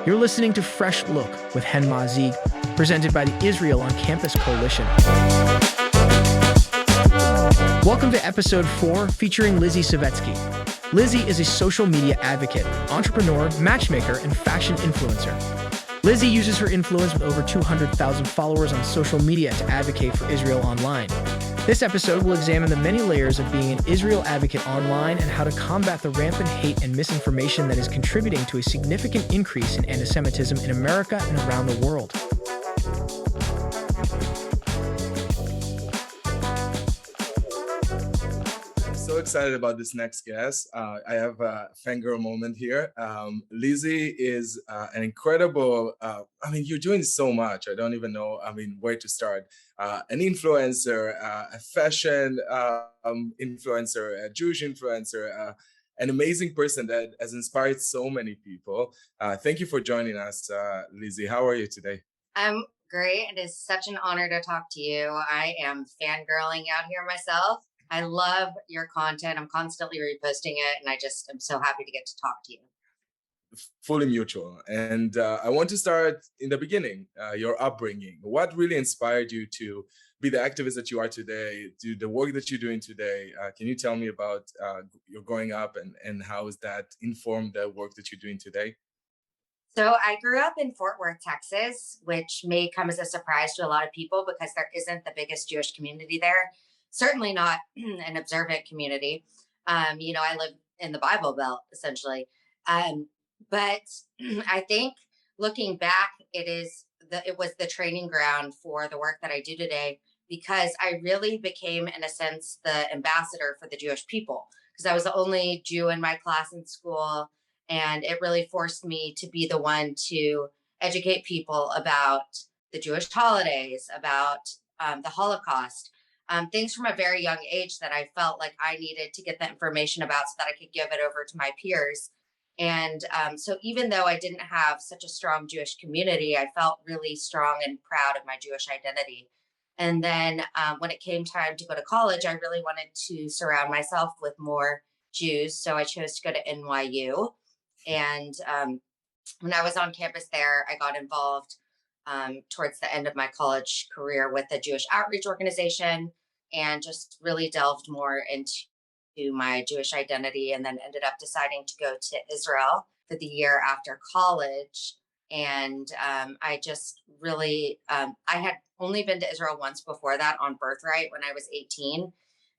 You're listening to Fresh Look with Mazzig, presented by the Israel on Campus Coalition. Welcome to episode 4, featuring Lizzy Savetsky. Lizzy is a social media advocate, entrepreneur, matchmaker, and fashion influencer. Lizzy uses her influence with over 200,000 followers on social media to advocate for Israel online. This episode will examine the many layers of being an Israel advocate online and how to combat the rampant hate and misinformation that is contributing to a significant increase in antisemitism in America and around the world. So excited about this next guest. I have a fangirl moment here. Lizzy is an incredible, you're doing so much. I don't even know, where to start. An influencer, a fashion influencer, a Jewish influencer, an amazing person that has inspired so many people. Thank you for joining us, Lizzy. How are you today? I'm great. It is such an honor to talk to you. I am fangirling out here myself. I love your content. I'm constantly reposting it, and I'm so happy to get to talk to you. Fully mutual. And I want to start in the beginning, your upbringing. What really inspired you to be the activist that you are today, do the work that you're doing today? Can you tell me about your growing up and how has that informed the work that you're doing today? So I grew up in Fort Worth, Texas, which may come as a surprise to a lot of people because there isn't the biggest Jewish community there. Certainly not an observant community. I live in the Bible Belt, essentially. But I think looking back, it was the training ground for the work that I do today, because I really became, in a sense, the ambassador for the Jewish people, because I was the only Jew in my class in school. And it really forced me to be the one to educate people about the Jewish holidays, about the Holocaust, things from a very young age that I felt like I needed to get the information about so that I could give it over to my peers. And so even though I didn't have such a strong Jewish community, I felt really strong and proud of my Jewish identity. And then when it came time to go to college, I really wanted to surround myself with more Jews. So I chose to go to NYU. And when I was on campus there, I got involved towards the end of my college career with the Jewish outreach organization, and just really delved more into my Jewish identity, and then ended up deciding to go to Israel for the year after college. And I just really, I had only been to Israel once before that on birthright when I was 18.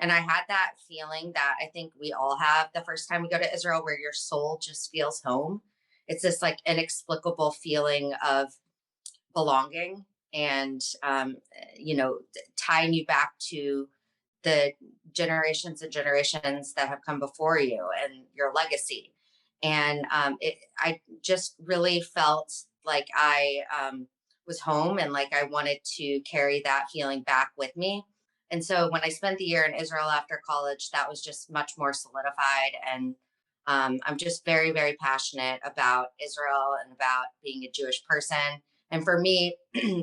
And I had that feeling that I think we all have the first time we go to Israel, where your soul just feels home. It's this like inexplicable feeling of belonging and, tying you back to the generations and generations that have come before you and your legacy. And I just really felt like I was home, and like I wanted to carry that feeling back with me. And so when I spent the year in Israel after college, that was just much more solidified. And I'm just very, very passionate about Israel and about being a Jewish person. And for me,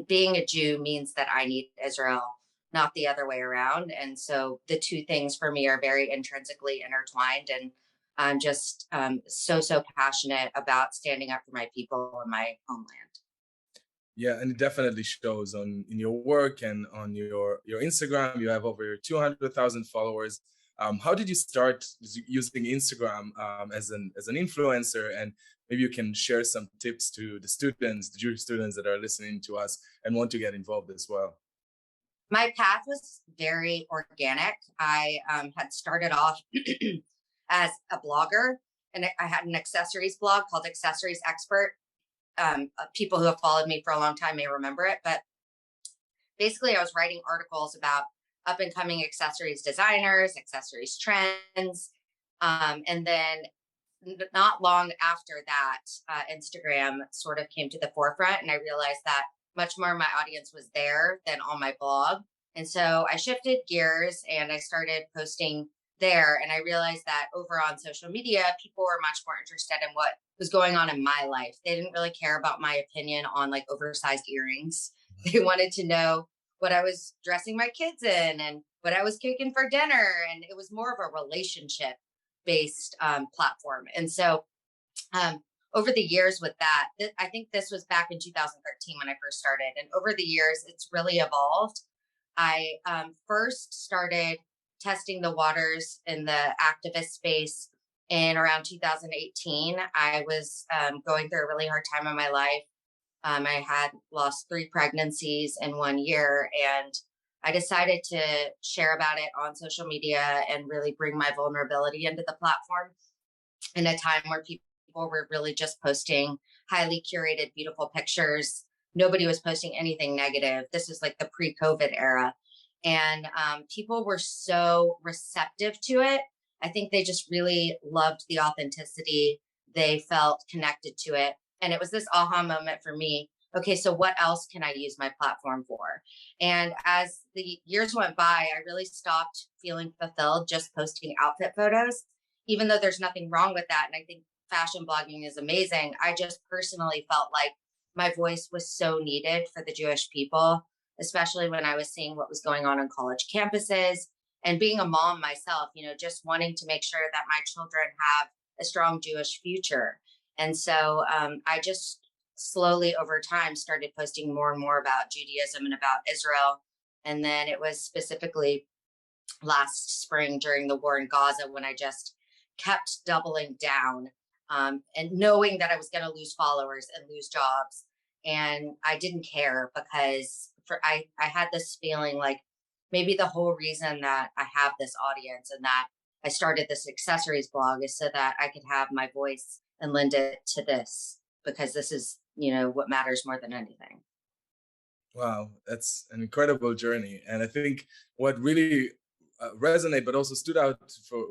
being a Jew means that I need Israel, not the other way around. And so the two things for me are very intrinsically intertwined. And I'm just so passionate about standing up for my people and my homeland. Yeah, and it definitely shows in your work and on your Instagram. You have over 200,000 followers. How did you start using Instagram as an influencer? And maybe you can share some tips to the Jewish students that are listening to us and want to get involved as well. My path was very organic. I had started off as a blogger, and I had an accessories blog called Accessories Expert. People who have followed me for a long time may remember it, but basically I was writing articles about up and coming accessories designers, accessories trends. And then not long after that, Instagram sort of came to the forefront, and I realized that much more of my audience was there than on my blog. And so I shifted gears and I started posting there. And I realized that over on social media, people were much more interested in what was going on in my life. They didn't really care about my opinion on like oversized earrings. They wanted to know what I was dressing my kids in and what I was cooking for dinner. And it was more of a relationship based platform. And so over the years with that, I think this was back in 2013 when I first started. And over the years, it's really evolved. I first started testing the waters in the activist space in around 2018. I was going through a really hard time in my life. I had lost 3 pregnancies in 1 year, and I decided to share about it on social media and really bring my vulnerability into the platform in a time where people were really just posting highly curated, beautiful pictures. Nobody was posting anything negative. This is like the pre-COVID era. And people were so receptive to it. I think they just really loved the authenticity. They felt connected to it. And it was this aha moment for me. Okay, so what else can I use my platform for? And as the years went by, I really stopped feeling fulfilled just posting outfit photos, even though there's nothing wrong with that. And I think fashion blogging is amazing. I just personally felt like my voice was so needed for the Jewish people, especially when I was seeing what was going on college campuses and being a mom myself, just wanting to make sure that my children have a strong Jewish future. And so I just slowly over time started posting more and more about Judaism and about Israel. And then it was specifically last spring during the war in Gaza when I just kept doubling down, and knowing that I was going to lose followers and lose jobs. And I didn't care because I had this feeling like maybe the whole reason that I have this audience and that I started this accessories blog is so that I could have my voice and lend it to this, because this is, what matters more than anything. Wow, that's an incredible journey. And I think what really resonate, but also stood out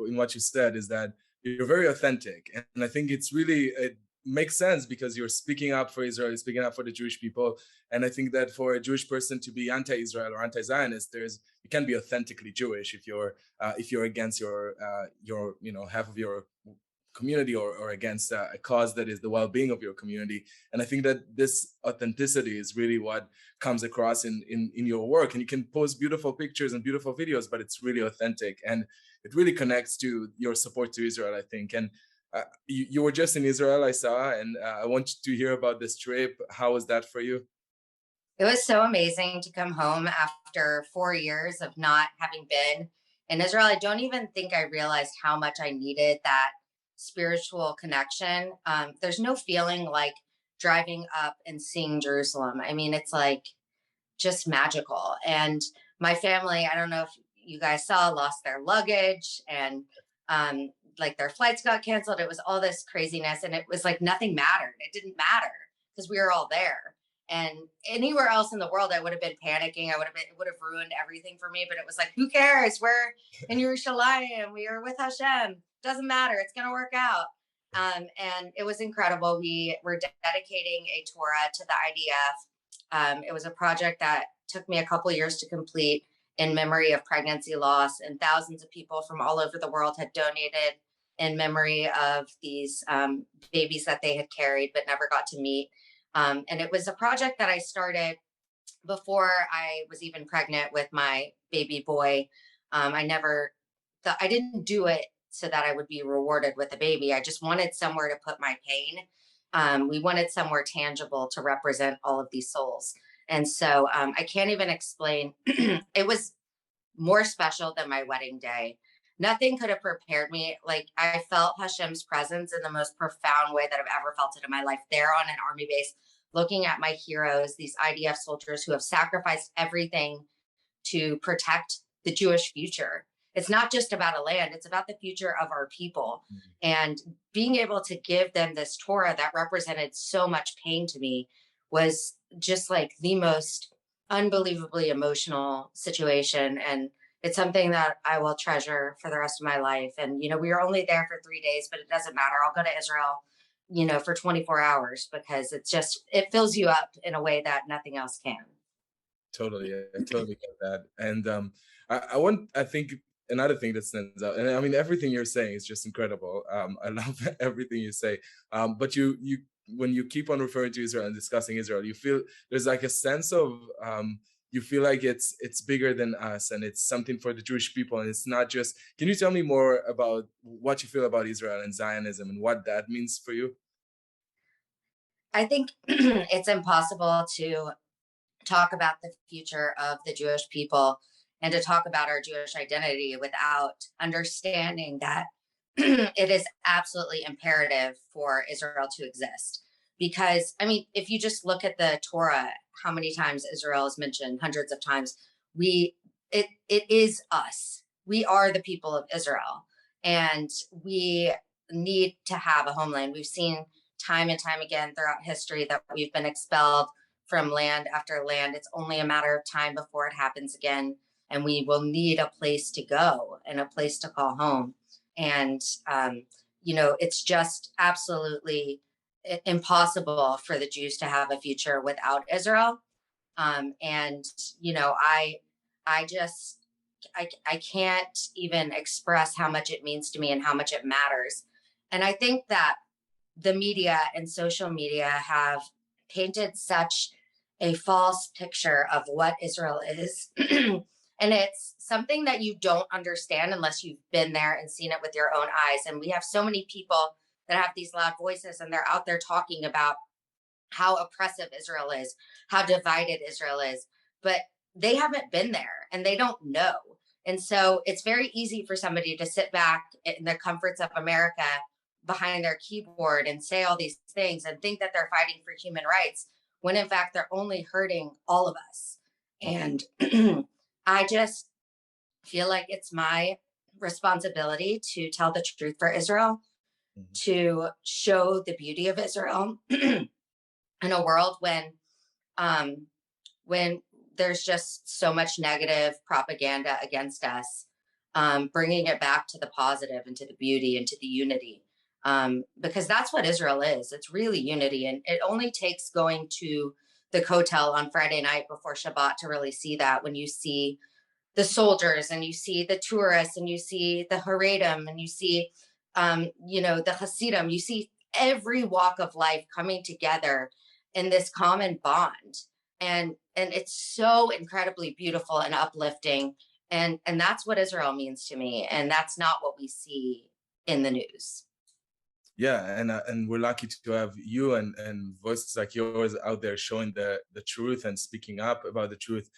in what you said, is that you're very authentic. And I think it makes sense because you're speaking up for Israel, you're speaking up for the Jewish people. And I think that for a Jewish person to be anti-Israel or anti-Zionist, you can be authentically Jewish if you're against your half of your community or against a cause that is the well-being of your community. And I think that this authenticity is really what comes across in your work. And you can post beautiful pictures and beautiful videos, but it's really authentic, and it really connects to your support to Israel, I think. And you were just in Israel, I saw, and I want to hear about this trip. How was that for you? It was so amazing to come home after 4 years of not having been in Israel. I don't even think I realized how much I needed that spiritual connection. There's no feeling like driving up and seeing Jerusalem. I mean, it's like just magical. And my family, I don't know if you guys saw, lost their luggage, and like their flights got canceled. It was all this craziness. And it was like nothing mattered. It didn't matter because we were all there. And anywhere else in the world, I would have been panicking. It would have ruined everything for me. But it was like, who cares? We're in Yerushalayim. We are with Hashem. Doesn't matter. It's going to work out. And it was incredible. We were dedicating a Torah to the IDF. It was a project that took me a couple years to complete in memory of pregnancy loss, and thousands of people from all over the world had donated in memory of these babies that they had carried but never got to meet. And it was a project that I started before I was even pregnant with my baby boy. I didn't do it so that I would be rewarded with a baby. I just wanted somewhere to put my pain. We wanted somewhere tangible to represent all of these souls. And so I can't even explain. It was more special than my wedding day. Nothing could have prepared me. Like, I felt Hashem's presence in the most profound way that I've ever felt it in my life, there on an army base, looking at my heroes, these IDF soldiers who have sacrificed everything to protect the Jewish future. It's not just about a land, it's about the future of our people. Mm-hmm. And being able to give them this Torah that represented so much pain to me was just like the most unbelievably emotional situation. And it's something that I will treasure for the rest of my life. And, we were only there for 3 days, but it doesn't matter. I'll go to Israel, for 24 hours because it fills you up in a way that nothing else can. Totally. I totally get that. And I think another thing that stands out, and I mean, everything you're saying is just incredible. I love everything you say. But when you keep on referring to Israel and discussing Israel, you feel there's like a sense of, you feel like it's bigger than us, and it's something for the Jewish people. And it's not just, can you tell me more about what you feel about Israel and Zionism and what that means for you? I think it's impossible to talk about the future of the Jewish people and to talk about our Jewish identity without understanding that it is absolutely imperative for Israel to exist. Because, I mean, if you just look at the Torah, how many times Israel is mentioned, hundreds of times, it is us. We are the people of Israel, and we need to have a homeland. We've seen time and time again throughout history that we've been expelled from land after land. It's only a matter of time before it happens again, and we will need a place to go and a place to call home. And it's just absolutely impossible for the Jews to have a future without Israel. And I just I can't even express how much it means to me and how much it matters. And I think that the media and social media have painted such a false picture of what Israel is. And it's something that you don't understand unless you've been there and seen it with your own eyes. And we have so many people that have these loud voices, and they're out there talking about how oppressive Israel is, how divided Israel is, but they haven't been there and they don't know. And so it's very easy for somebody to sit back in the comforts of America behind their keyboard and say all these things and think that they're fighting for human rights when in fact they're only hurting all of us. And I just feel like it's my responsibility to tell the truth for Israel, to show the beauty of Israel in a world when there's just so much negative propaganda against us, bringing it back to the positive and to the beauty and to the unity, because that's what Israel is. It's really unity, and it only takes going to the Kotel on Friday night before Shabbat to really see that. When you see the soldiers and you see the tourists and you see the Haredim and you see, the Hasidim, you see every walk of life coming together in this common bond. And it's so incredibly beautiful and uplifting. And that's what Israel means to me. And that's not what we see in the news. Yeah, and we're lucky to have you and voices like yours out there showing the truth and speaking up about the truth.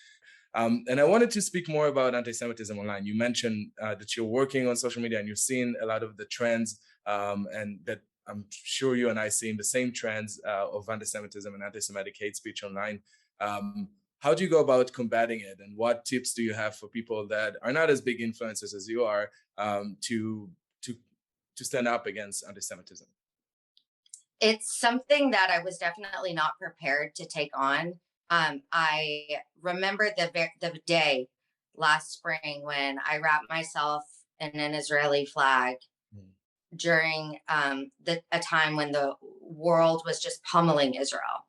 And I wanted to speak more about anti-Semitism online. You mentioned that you're working on social media and you're seeing a lot of the trends, and that I'm sure you and I seeing the same trends of anti-Semitism and anti-Semitic hate speech online. How do you go about combating it, and what tips do you have for people that are not as big influencers as you are, to stand up against anti-Semitism? It's something that I was definitely not prepared to take on. I remember the day last spring when I wrapped myself in an Israeli flag during a time when the world was just pummeling Israel,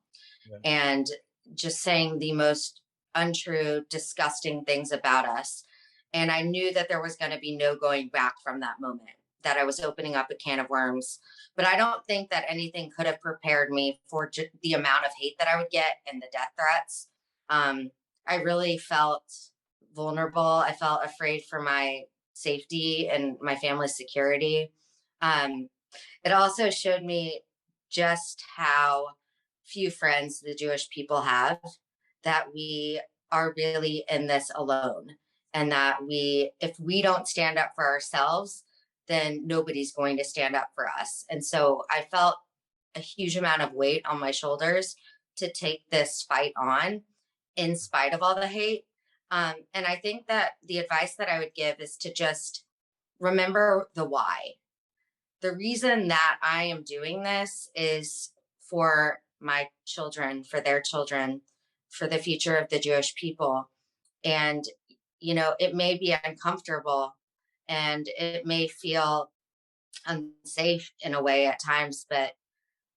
and just saying the most untrue, disgusting things about us. And I knew that there was going to be no going back from that moment, that I was opening up a can of worms. But I don't think that anything could have prepared me for the amount of hate that I would get and the death threats. I really felt vulnerable. I felt afraid for my safety and my family's security. It also showed me just how few friends the Jewish people have, that we are really in this alone, and that if we don't stand up for ourselves, then nobody's going to stand up for us. And so I felt a huge amount of weight on my shoulders to take this fight on in spite of all the hate. And I think that the advice that I would give is to just remember the why. The reason that I am doing this is for my children, for their children, for the future of the Jewish people. And, it may be uncomfortable and it may feel unsafe in a way at times, but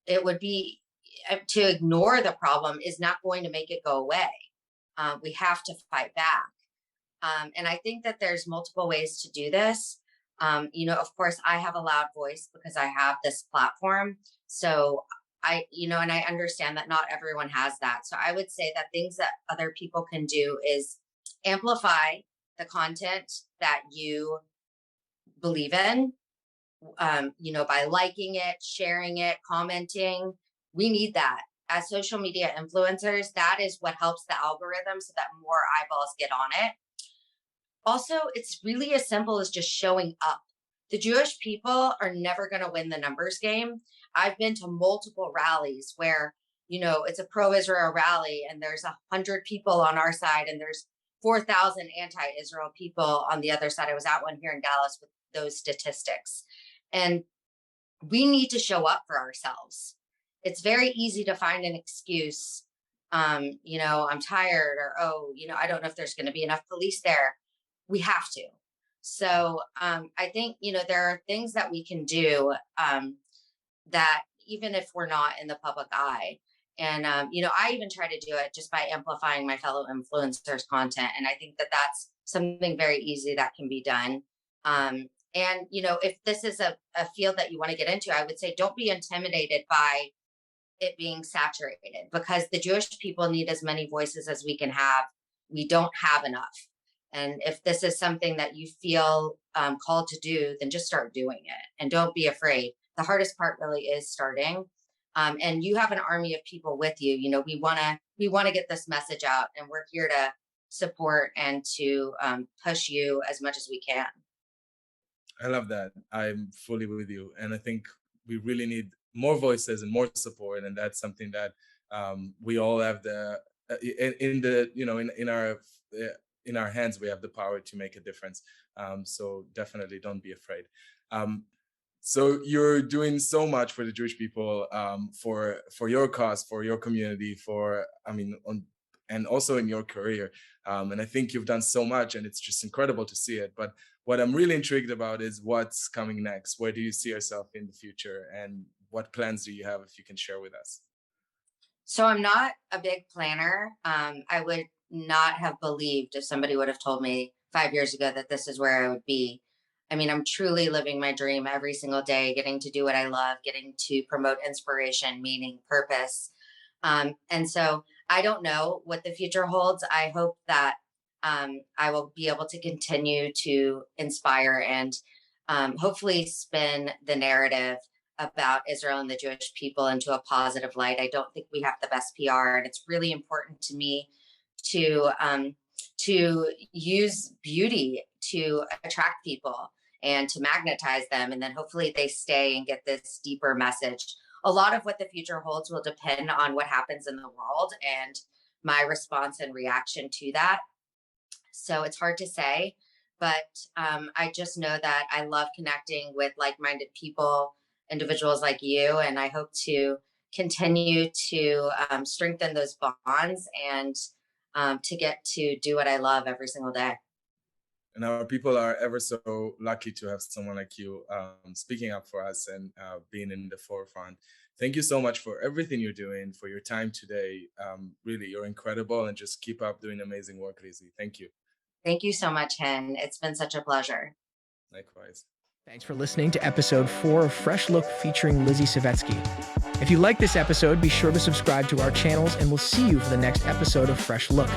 it would be to ignore the problem is not going to make it go away. We have to fight back. And I think that there's multiple ways to do this. Of course, I have a loud voice because I have this platform. So and I understand that not everyone has that. So I would say that things that other people can do is amplify the content that you believe in, by liking it, sharing it, commenting, we need that. As social media influencers, that is what helps the algorithm so that more eyeballs get on it. Also, it's really as simple as just showing up. The Jewish people are never going to win the numbers game. I've been to multiple rallies where, it's a pro-Israel rally and there's 100 people on our side and there's 4,000 anti-Israel people on the other side. I was at one here in Dallas with those statistics. And we need to show up for ourselves. It's very easy to find an excuse. I'm tired, or, I don't know if there's going to be enough police there. We have to. So I think, there are things that we can do that even if we're not in the public eye. And, I even try to do it just by amplifying my fellow influencers' content. And I think that that's something very easy that can be done. And, if this is a field that you want to get into, I would say don't be intimidated by it being saturated, because the Jewish people need as many voices as we can have. We don't have enough. And if this is something that you feel called to do, then just start doing it and don't be afraid. The hardest part really is starting. And you have an army of people with you. We want to get this message out, and we're here to support and to push you as much as we can. I love that. I'm fully with you. And I think we really need more voices and more support. And that's something that we all have in our hands. We have the power to make a difference. So definitely don't be afraid. So you're doing so much for the Jewish people, for your cause, for your community, and also in your career. And I think you've done so much, and it's just incredible to see it. But what I'm really intrigued about is what's coming next. Where do you see yourself in the future, and what plans do you have, if you can share with us? So I'm not a big planner. I would not have believed if somebody would have told me 5 years ago that this is where I would be. I mean, I'm truly living my dream every single day, getting to do what I love, getting to promote inspiration, meaning, purpose. And so I don't know what the future holds. I hope that I will be able to continue to inspire and hopefully spin the narrative about Israel and the Jewish people into a positive light. I don't think we have the best PR, and it's really important to me to use beauty to attract people and to magnetize them, and then hopefully they stay and get this deeper message. A lot of what the future holds will depend on what happens in the world and my response and reaction to that. So it's hard to say, but I just know that I love connecting with like-minded people, individuals like you, and I hope to continue to strengthen those bonds and to get to do what I love every single day. And our people are ever so lucky to have someone like you speaking up for us and being in the forefront. Thank you so much for everything you're doing, for your time today. Really, you're incredible, and just keep up doing amazing work, Lizzy. Thank you. Thank you so much, Hen. It's been such a pleasure. Likewise. Thanks for listening to episode 4 of Fresh Look featuring Lizzy Savetsky. If you like this episode, be sure to subscribe to our channels, and we'll see you for the next episode of Fresh Look.